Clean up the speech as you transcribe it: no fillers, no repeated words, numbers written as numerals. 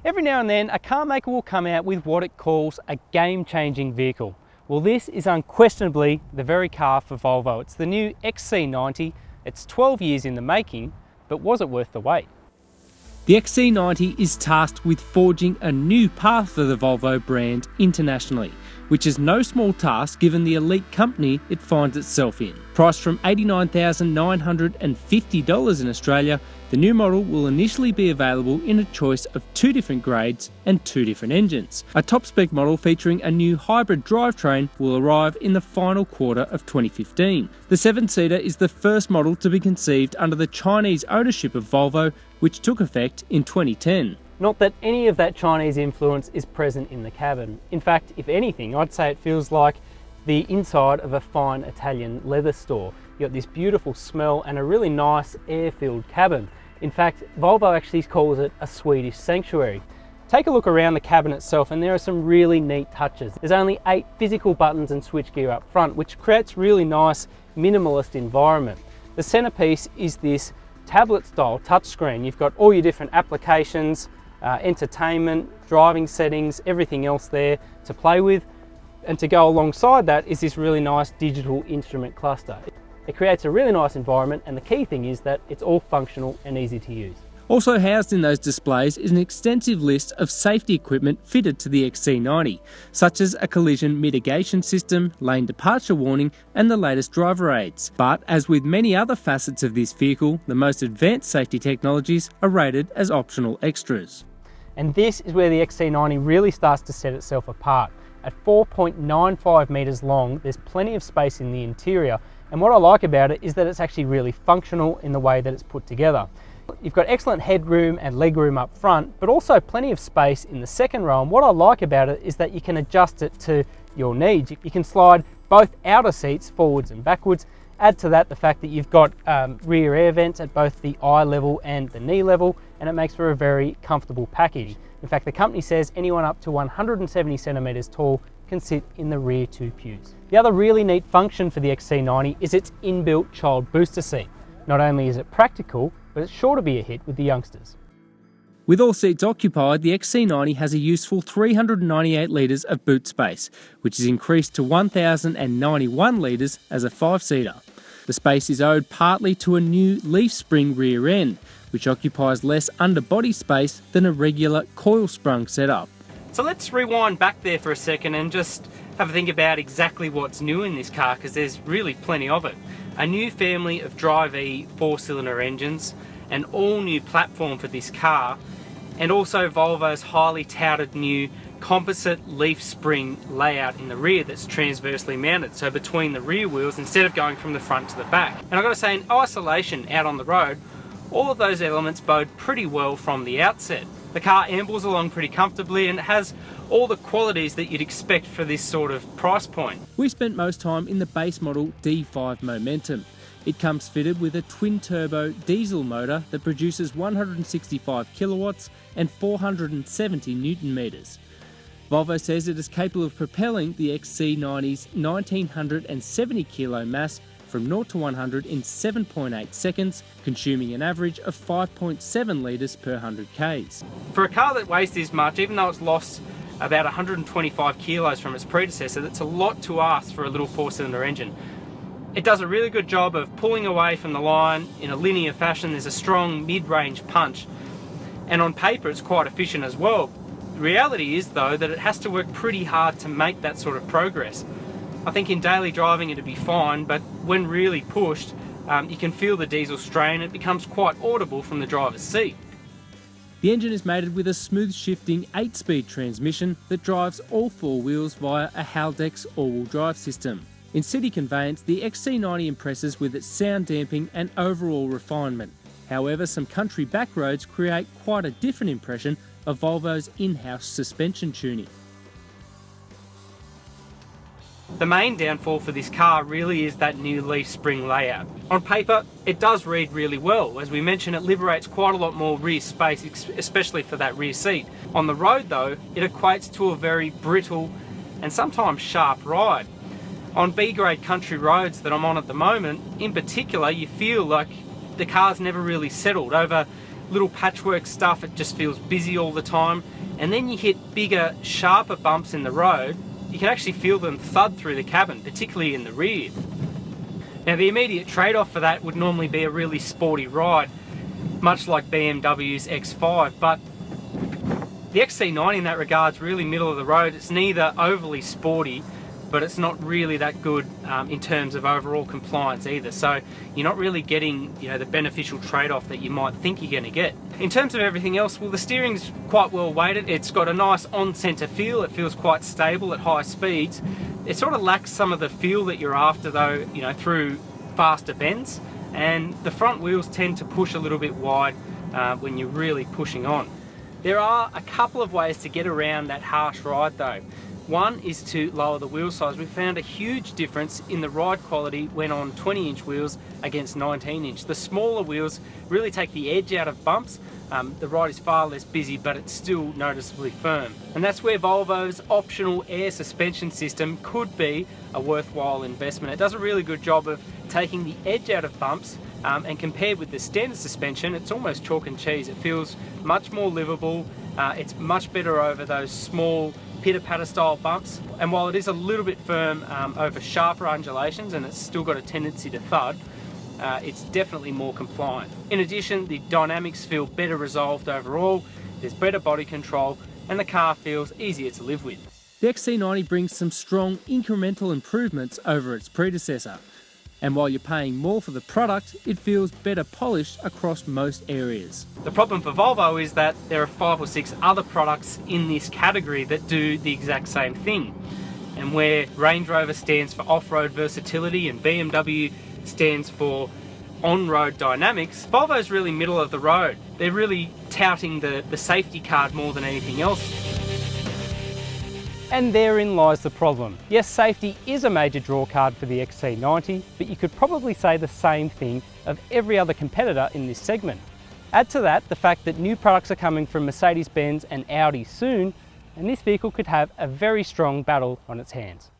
Every now and then, a car maker will come out with what it calls a game-changing vehicle. Well, this is unquestionably the very car for Volvo. It's the new XC90. It's 12 years in the making, but was it worth the wait? The XC90 is tasked with forging a new path for the Volvo brand internationally, which is no small task given the elite company it finds itself in. Priced from $89,950 in Australia, the new model will initially be available in a choice of 2 different grades and 2 different engines. A top-spec model featuring a new hybrid drivetrain will arrive in the final quarter of 2015. The 7-seater is the first model to be conceived under the Chinese ownership of Volvo, which took effect in 2010. Not that any of that Chinese influence is present in the cabin. In fact, if anything, I'd say it feels like the inside of a fine Italian leather store. You've got this beautiful smell and a really nice air-filled cabin. In fact, Volvo actually calls it a Swedish sanctuary. Take a look around the cabin itself and there are some really neat touches. There's only 8 physical buttons and switchgear up front, which creates really nice minimalist environment. The centerpiece is this tablet style touchscreen. You've got all your different applications, entertainment, driving settings, everything else there to play with. And to go alongside that is this really nice digital instrument cluster. It creates a really nice environment, and the key thing is that it's all functional and easy to use. Also housed in those displays is an extensive list of safety equipment fitted to the XC90, such as a collision mitigation system, lane departure warning, and the latest driver aids. But as with many other facets of this vehicle, the most advanced safety technologies are rated as optional extras. And this is where the XC90 really starts to set itself apart. At 4.95 metres long, there's plenty of space in the interior, and what I like about it is that it's actually really functional in the way that it's put together. You've got excellent headroom and legroom up front, but also plenty of space in the second row, and what I like about it is that you can adjust it to your needs. You can slide both outer seats forwards and backwards. Add to that the fact that you've got rear air vents at both the eye level and the knee level, and it makes for a very comfortable package. In fact, the company says anyone up to 170 centimetres tall can sit in the rear 2 pews. The other really neat function for the XC90 is its inbuilt child booster seat. Not only is it practical, but it's sure to be a hit with the youngsters. With all seats occupied, the XC90 has a useful 398 litres of boot space, which is increased to 1,091 litres as a 5-seater. The space is owed partly to a new leaf spring rear end, which occupies less underbody space than a regular coil-sprung setup. So let's rewind back there for a second and just have a think about exactly what's new in this car, because there's really plenty of it. A new family of Drive-E 4-cylinder engines, an all-new platform for this car, and also Volvo's highly touted new composite leaf spring layout in the rear that's transversely mounted, so between the rear wheels instead of going from the front to the back. And I've got to say, in isolation out on the road, all of those elements bode pretty well from the outset. The car ambles along pretty comfortably and it has all the qualities that you'd expect for this sort of price point. We spent most time in the base model D5 Momentum. It comes fitted with a twin-turbo diesel motor that produces 165 kilowatts and 470 newton meters. Volvo says it is capable of propelling the XC90's 1970 kilo mass from 0 to 100 in 7.8 seconds, consuming an average of 5.7 litres per 100 k's. For a car that weighs this much, even though it's lost about 125 kilos from its predecessor, that's a lot to ask for a little 4-cylinder engine. It does a really good job of pulling away from the line in a linear fashion. There's a strong mid-range punch, and on paper it's quite efficient as well. The reality is though that it has to work pretty hard to make that sort of progress. I think in daily driving it'd be fine, but when really pushed, you can feel the diesel strain. It becomes quite audible from the driver's seat. The engine is mated with a smooth shifting 8-speed transmission that drives all 4 wheels via a Haldex all-wheel drive system. In city conveyance, the XC90 impresses with its sound damping and overall refinement. However, some country back roads create quite a different impression of Volvo's in-house suspension tuning. The main downfall for this car really is that new leaf spring layout. On paper, it does read really well. As we mentioned, it liberates quite a lot more rear space, especially for that rear seat. On the road though, it equates to a very brittle and sometimes sharp ride. On B-grade country roads that I'm on at the moment, in particular, you feel like the car's never really settled. Over little patchwork stuff, it just feels busy all the time. and then you hit bigger, sharper bumps in the road, you can actually feel them thud through the cabin, particularly in the rear. Now the immediate trade-off for that would normally be a really sporty ride, much like BMW's X5, but the XC90 in that regard is really middle of the road. It's neither overly sporty, but it's not really that good in terms of overall compliance either. So you're not really getting, the beneficial trade-off that you might think you're going to get. In terms of everything else, well, the steering's quite well weighted. It's got a nice on-centre feel. It feels quite stable at high speeds. It sort of lacks some of the feel that you're after though, through faster bends. And the front wheels tend to push a little bit wide when you're really pushing on. There are a couple of ways to get around that harsh ride though. One is to lower the wheel size. We found a huge difference in the ride quality when on 20-inch wheels against 19-inch. The smaller wheels really take the edge out of bumps. The ride is far less busy, but it's still noticeably firm. And that's where Volvo's optional air suspension system could be a worthwhile investment. It does a really good job of taking the edge out of bumps, and compared with the standard suspension, it's almost chalk and cheese. It feels much more livable. It's much better over those small pitter-patter style bumps, and while it is a little bit firm over sharper undulations and it's still got a tendency to thud, it's definitely more compliant. In addition, the dynamics feel better resolved overall, there's better body control, and the car feels easier to live with. The XC90 brings some strong incremental improvements over its predecessor, and while you're paying more for the product, it feels better polished across most areas. The problem for Volvo is that there are 5 or 6 other products in this category that do the exact same thing. And where Range Rover stands for off-road versatility and BMW stands for on-road dynamics, Volvo's really middle of the road. They're really touting the safety card more than anything else. And therein lies the problem. Yes, safety is a major drawcard for the XC90, but you could probably say the same thing of every other competitor in this segment. Add to that the fact that new products are coming from Mercedes-Benz and Audi soon, and this vehicle could have a very strong battle on its hands.